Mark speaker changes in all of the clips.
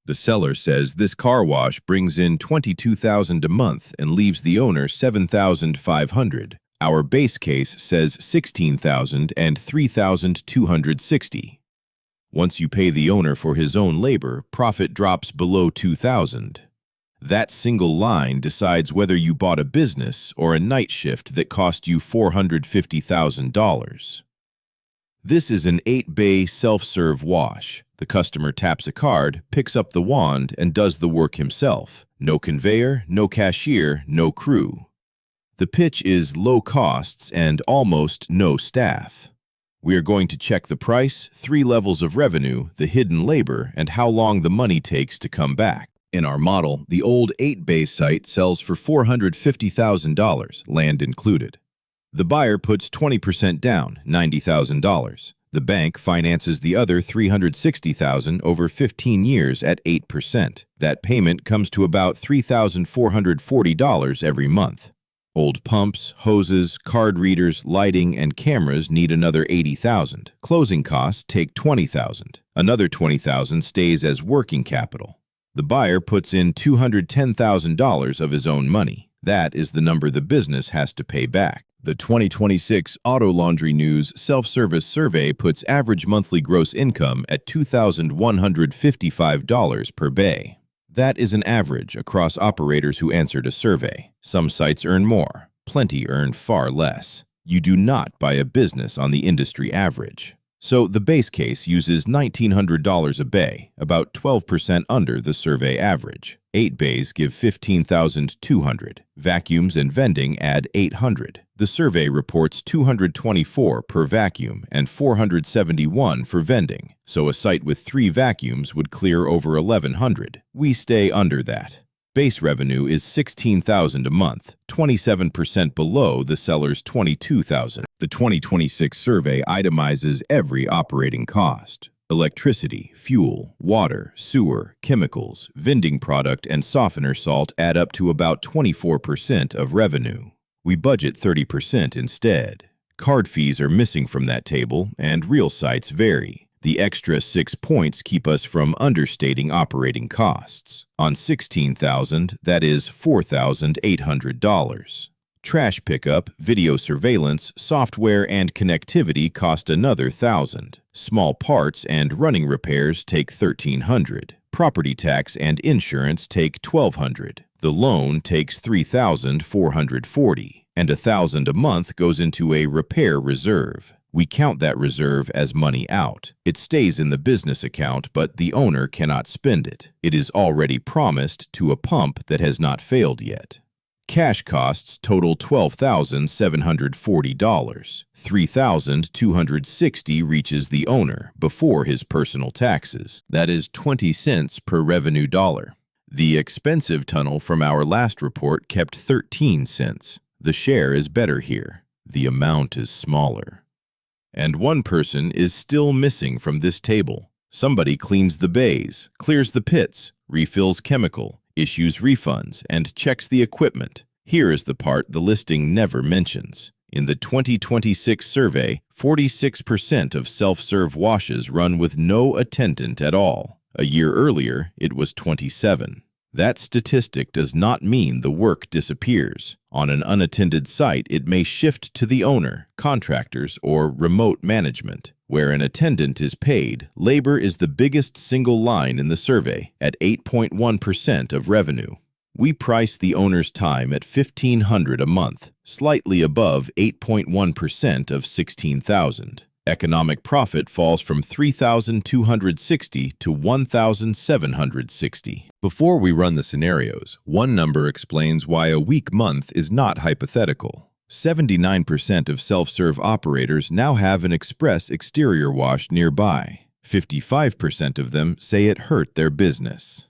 Speaker 1: The seller says this car wash brings in $22,000 a month and leaves the owner $7,500. Our base case says $16,000 and $3,260. Once you pay the owner for his own labor, profit drops below $2,000. That single line decides whether you bought a business or a night shift that cost you $450,000. This is an 8-bay self-serve wash. The customer taps a card, picks up the wand, and does the work himself. No conveyor, no cashier, no crew. The pitch is low costs and almost no staff. We are going to check the price, 3 levels of revenue, the hidden labor, and how long the money takes to come back. In our model, the old 8-bay site sells for $450,000, land included. The buyer puts 20% down, $90,000. The bank finances the other $360,000 over 15 years at 8%. That payment comes to about $3,440 every month. Old pumps, hoses, card readers, lighting, and cameras need another $80,000. Closing costs take $20,000. Another $20,000 stays as working capital. The buyer puts in $210,000 of his own money. That is the number the business has to pay back. The 2026 Auto Laundry News Self-Service Survey puts average monthly gross income at $2,155 per bay. That is an average across operators who answered a survey. Some sites earn more, plenty earn far less. You do not buy a business on the industry average. So the base case uses $1,900 a bay, about 12% under the survey average. 8 bays give $15,200. Vacuums and vending add $800. The survey reports $224 per vacuum and $471 for vending, so a site with 3 vacuums would clear over $1,100. We stay under that. Base revenue is $16,000 a month, 27% below the seller's $22,000. The 2026 survey itemizes every operating cost: electricity, fuel, water, sewer, chemicals, vending product, and softener salt add up to about 24% of revenue. We budget 30% instead. Card fees are missing from that table, and real sites vary. The extra 6 points keep us from understating operating costs. On $16,000, that is $4,800. Trash pickup, video surveillance, software, and connectivity cost another $1,000. Small parts and running repairs take $1,300. Property tax and insurance take $1,200. The loan takes $3,440, and $1,000 a month goes into a repair reserve. We count that reserve as money out. It stays in the business account, but the owner cannot spend it. It is already promised to a pump that has not failed yet. Cash costs total $12,740. $3,260 reaches the owner before his personal taxes. That is 20 cents per revenue dollar. The expensive tunnel from our last report kept 13 cents. The share is better here. The amount is smaller. And one person is still missing from this table. Somebody cleans the bays, clears the pits, refills chemical, issues refunds, and checks the equipment. Here is the part the listing never mentions. In the 2026 survey, 46% of self-serve washes run with no attendant at all. A year earlier, it was 27%. That statistic does not mean the work disappears. On an unattended site, it may shift to the owner, contractors, or remote management. Where an attendant is paid, labor is the biggest single line in the survey, at 8.1% of revenue. We price the owner's time at $1,500 a month, slightly above 8.1% of $16,000. Economic profit falls from $3,260 to $1,760. Before we run the scenarios, one number explains why a weak month is not hypothetical. 79% of self-serve operators now have an express exterior wash nearby. 55% of them say it hurt their business.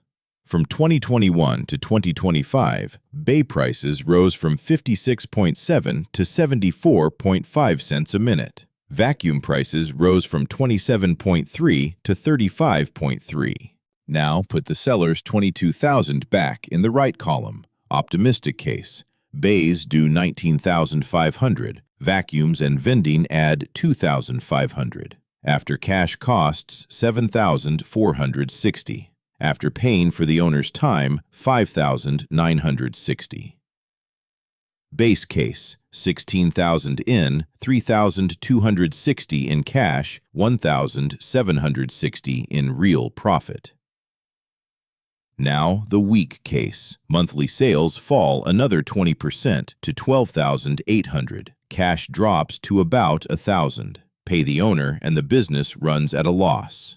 Speaker 1: From 2021 to 2025, bay prices rose from 56.7 to 74.5 cents a minute. Vacuum prices rose from 27.3 to 35.3. Now put the seller's $22,000 back in the right column. Optimistic case. Bays do $19,500. Vacuums and vending add $2,500. After cash costs $7,460. After paying for the owner's time, $5,960. Base case, $16,000 in, $3,260 in cash, $1,760 in real profit. Now, the weak case. Monthly sales fall another 20% to $12,800. Cash drops to about $1,000. Pay the owner and the business runs at a loss.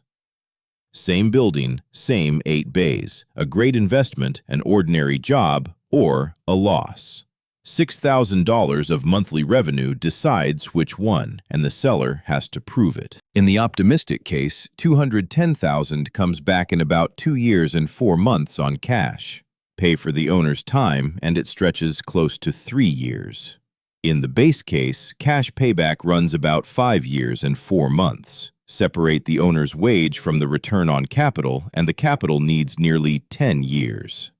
Speaker 1: Same building, same 8 bays. A great investment, an ordinary job, or a loss. $6,000 of monthly revenue decides which one, and the seller has to prove it. In the optimistic case, $210,000 comes back in about 2 years and 4 months on cash. Pay for the owner's time, and it stretches close to 3 years. In the base case, cash payback runs about 5 years and 4 months. Separate the owner's wage from the return on capital, and the capital needs nearly 10 years.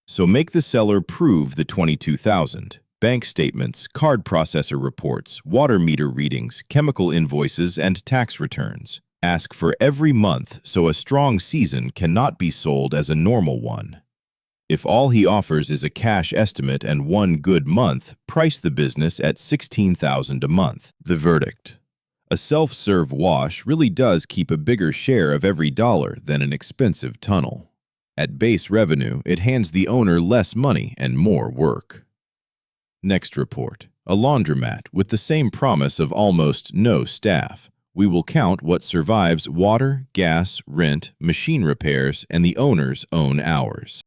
Speaker 1: So make the seller prove the $22,000. Bank statements, card processor reports, water meter readings, chemical invoices, and tax returns. Ask for every month so a strong season cannot be sold as a normal one. If all he offers is a cash estimate and 1 good month, price the business at $16,000 a month. The verdict. A self-serve wash really does keep a bigger share of every dollar than an expensive tunnel. At base revenue, it hands the owner less money and more work. Next report. A laundromat with the same promise of almost no staff. We will count what survives water, gas, rent, machine repairs, and the owner's own hours.